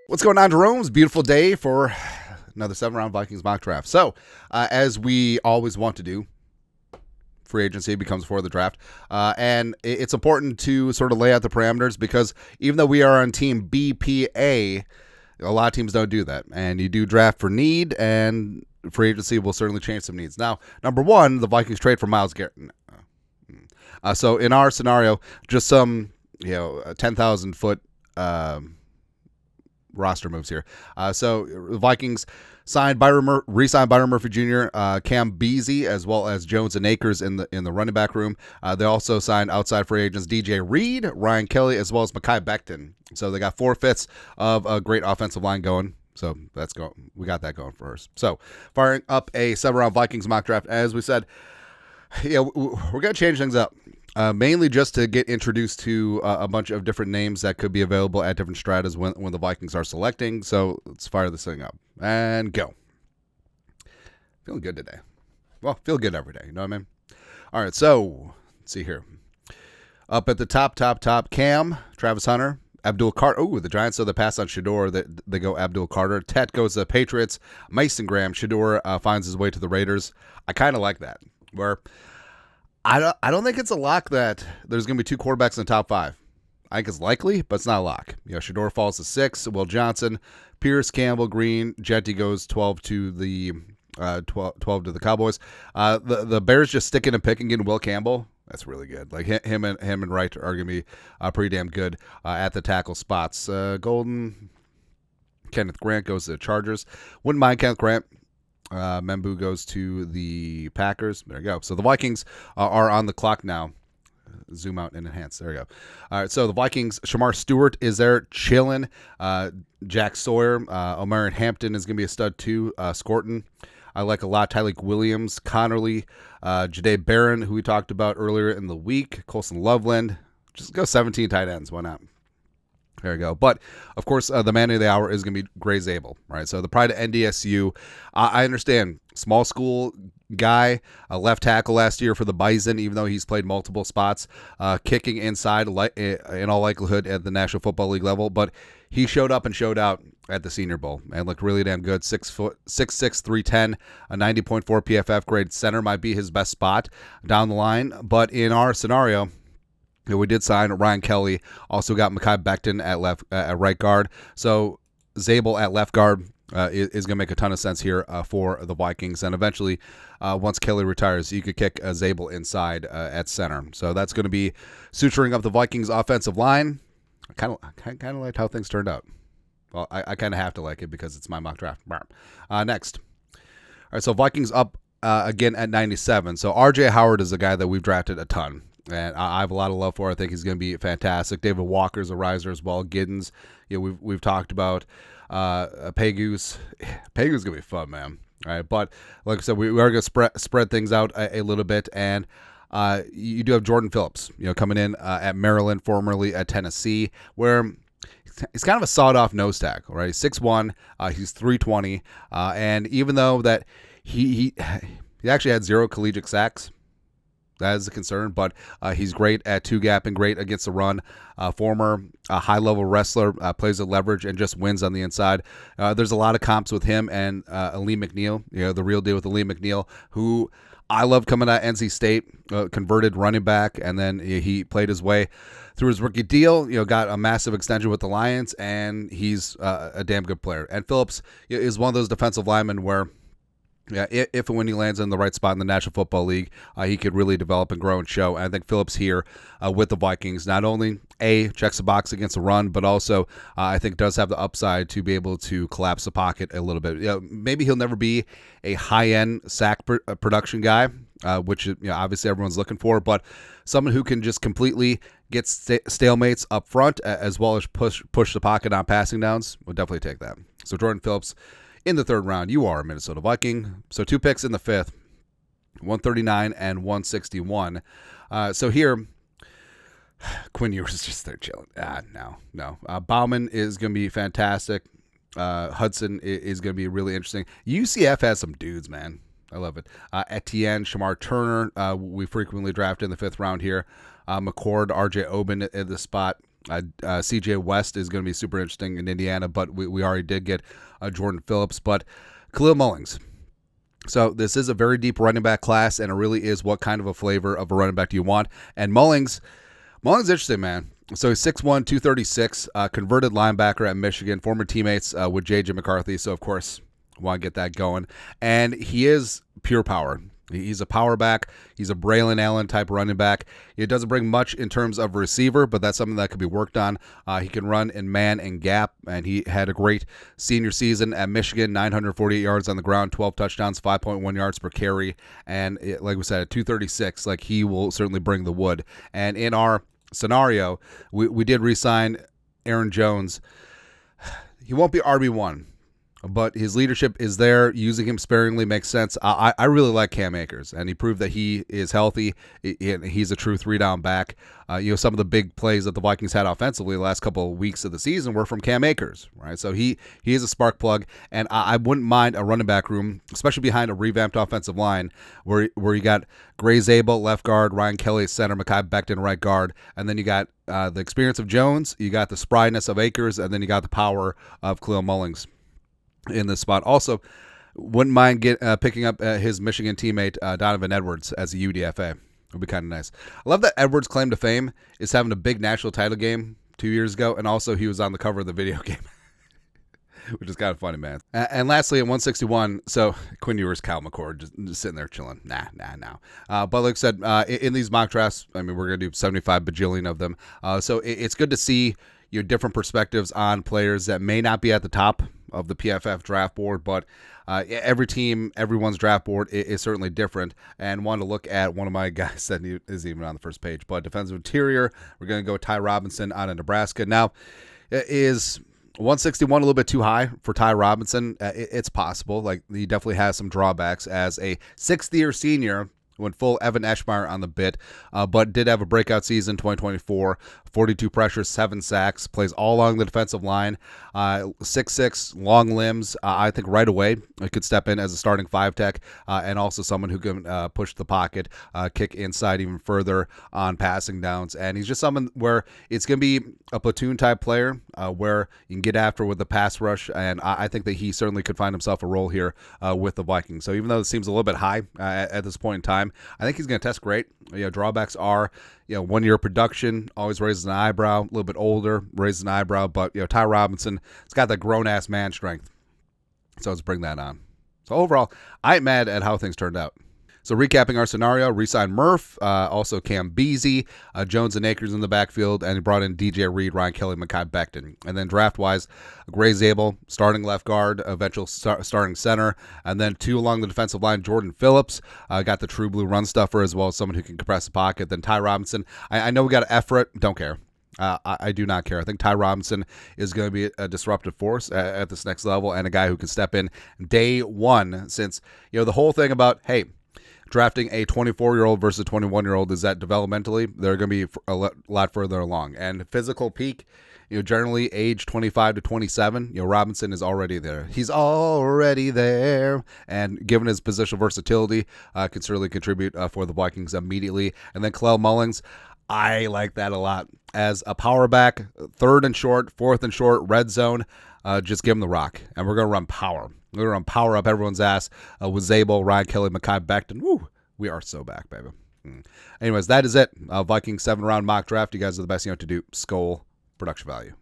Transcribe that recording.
What's going on, Jerome? It's a beautiful day for another 7-round Vikings mock draft. So, as we always want to do, free agency becomes before the draft. And it's important to sort of lay out the parameters because even though we are on team BPA, a lot of teams don't do that. And you do draft for need, and free agency will certainly change some needs. Now, number one, the Vikings trade for Myles Garrett. So in our scenario, just some 10,000 foot roster moves here. So the Vikings re-signed Byron Murphy Jr., Cam Beasley, as well as Jones and Akers in the running back room. They also signed outside free agents DJ Reed, Ryan Kelly, as well as Mekhi Becton. So they got 4/5 of a great offensive line going. So that's going. We got that going for us. So firing up a 7-round Vikings mock draft, as we said. We're gonna change things up. Mainly just to get introduced to a bunch of different names that could be available at different stratas when the Vikings are selecting. So let's fire this thing up and go. Feeling good today. Well, feel good every day. You know what I mean? All right, so let's see here. Up at the top, Cam, Travis Hunter, Abdul Carter. Oh, the Giants, so they pass on Shador. They go Abdul Carter. Tet goes to the Patriots. Mason Graham. Shador finds his way to the Raiders. I kind of like that. Where I don't think it's a lock that there's going to be 2 quarterbacks in the top 5. I think it's likely, but it's not a lock. Shador falls to 6. Will Johnson, Pierce, Campbell, Green, Jetty goes 12 to the 12 to the Cowboys. The Bears just sticking and picking in Will Campbell. That's really good. Like him and Wright are going to be pretty damn good at the tackle spots. Golden, Kenneth Grant goes to the Chargers. Wouldn't mind Kenneth Grant. Membu goes to the Packers. There you go. So the Vikings are on the clock now. Zoom out and enhance. There you go. All right. So the Vikings, Shamar Stewart is there chilling. Jack Sawyer, Omarion Hampton is going to be a stud too. Scorton, I like a lot. Tyleik Williams, Connerly, Jahdae Barron, who we talked about earlier in the week. Colson Loveland. Just go 17 tight ends. Why not? There you go. But, of course, the man of the hour is going to be Gray Zabel, right? So the pride of NDSU, I understand, small school guy, left tackle last year for the Bison, even though he's played multiple spots, kicking inside in all likelihood at the National Football League level. But he showed up and showed out at the Senior Bowl and looked really damn good. 6'6", 310, a 90.4 PFF grade. Center might be his best spot down the line. But in our scenario, we did sign Ryan Kelly. Also got Mekhi Becton at right guard. So Zabel at left guard is going to make a ton of sense here for the Vikings. And eventually, once Kelly retires, you could kick Zabel inside at center. So that's going to be suturing up the Vikings offensive line. I kind of liked how things turned out. Well, I kind of have to like it because it's my mock draft. Next. All right, so Vikings up again at 97. So R.J. Howard is a guy that we've drafted a ton. And I have a lot of love for. I think he's going to be fantastic. David Walker's a riser as well. Giddens, we've talked about Pegus. Pegus going to be fun, man. All right, but like I said, we are going to spread things out a little bit. And you do have Jordan Phillips, coming in at Maryland, formerly at Tennessee, where he's kind of a sawed-off nose tackle, right? He's 6'1", he's 320, and even though that he actually had 0 collegiate sacks. That is a concern, but he's great at 2-gap and great against the run. Former high-level wrestler, plays at leverage and just wins on the inside. There's a lot of comps with him and Aleem McNeil, the real deal with Aleem McNeil, who I love coming out of NC State, converted running back, and then he played his way through his rookie deal, got a massive extension with the Lions, and he's a damn good player. And Phillips is one of those defensive linemen where if and when he lands in the right spot in the National Football League, he could really develop and grow and show. And I think Phillips here with the Vikings not only checks the box against the run, but also I think does have the upside to be able to collapse the pocket a little bit. Maybe he'll never be a high-end sack production guy, which obviously everyone's looking for, but someone who can just completely get stalemates up front as well as push the pocket on passing downs. We'll definitely take that. So Jordan Phillips. In the 3rd round, you are a Minnesota Viking. So 2 picks in the 5th, 139 and 161. So here, Quinn Ewers just there chilling. No. Bauman is going to be fantastic. Hudson is going to be really interesting. UCF has some dudes, man. I love it. Etienne, Shamar Turner, we frequently draft in the 5th round here. McCord, RJ Oben at the spot. CJ West is going to be super interesting in Indiana, but we already did get Jordan Phillips. But Khalil Mullings. So this is a very deep running back class, and it really is what kind of a flavor of a running back do you want. And Mullings is interesting, man. So he's 6'1", 236, converted linebacker at Michigan, former teammates with J.J. McCarthy. So, of course, want to get that going. And he is pure power. He's a power back. He's a Braylon Allen type running back. It doesn't bring much in terms of receiver, but that's something that could be worked on. He can run in man and gap, and he had a great senior season at Michigan, 948 yards on the ground, 12 touchdowns, 5.1 yards per carry, and like we said, at 236, like he will certainly bring the wood. And in our scenario, we did re-sign Aaron Jones. He won't be RB1. But his leadership is there. Using him sparingly makes sense. I really like Cam Akers, and he proved that he is healthy. He's a true 3-down back. Some of the big plays that the Vikings had offensively the last couple of weeks of the season were from Cam Akers, right? So he is a spark plug, and I wouldn't mind a running back room, especially behind a revamped offensive line where you got Gray Zabel, left guard, Ryan Kelly, center, Mekhi Becton, right guard, and then you got the experience of Jones, you got the spryness of Akers, and then you got the power of Khalil Mullings in this spot. Also, wouldn't mind picking up his Michigan teammate Donovan Edwards as a UDFA. Would be kind of nice. I love that Edwards' claim to fame is having a big national title game 2 years ago, and also he was on the cover of the video game, which is kind of funny, man. And lastly, at 161, so Quinn Ewers, Kyle McCord, just sitting there chilling. Nah. But like I said, in these mock drafts, I mean, we're going to do 75 bajillion of them. So it's good to see different perspectives on players that may not be at the top of the PFF draft board, but every team, everyone's draft board is certainly different. And want to look at one of my guys that is even on the first page, but defensive interior, we're going to go with Ty Robinson out of Nebraska. Now, is 161 a little bit too high for Ty Robinson? It's possible. Like, he definitely has some drawbacks as a sixth-year senior. Went full Evan Eschmeyer on the bit, but did have a breakout season 2024, 42 pressures, 7 sacks, plays all along the defensive line, 6'6", long limbs. I think right away I could step in as a starting 5-tech, and also someone who can push the pocket, kick inside even further on passing downs. And he's just someone where it's going to be a platoon-type player where you can get after with the pass rush, and I think that he certainly could find himself a role here with the Vikings. So even though it seems a little bit high at this point in time, I think he's going to test great. Drawbacks are, 1 year production always raises an eyebrow. A little bit older raises an eyebrow, but Ty Robinson, it's got that grown ass man strength. So let's bring that on. So overall, I ain't mad at how things turned out. So recapping our scenario, re-signed Murph, also Cam Beasley, Jones and Akers in the backfield, and he brought in DJ Reed, Ryan Kelly, Mekhi Becton. And then draft-wise, Gray Zabel, starting left guard, eventual starting center, and then 2 along the defensive line, Jordan Phillips, got the true blue run stuffer as well as someone who can compress the pocket. Then Ty Robinson, I know we got to effort, don't care. I do not care. I think Ty Robinson is going to be a disruptive force at this next level and a guy who can step in day one, since, the whole thing about, hey, drafting a 24-year-old versus a 21-year-old is that developmentally they're going to be a lot further along. And physical peak, generally age 25 to 27, Robinson is already there. He's already there. And given his positional versatility, can certainly contribute for the Vikings immediately. And then Khalil Mullings, I like that a lot. As a power back, 3rd and short, 4th and short, red zone, just give him the rock. And we're going to run power. We're going to run power up everyone's ass with Zabel, Ryan Kelly, Mekhi Becton. Woo, we are so back, baby. Anyways, that is it. Vikings 7-round mock draft. You guys are the best to do. Skol, production value.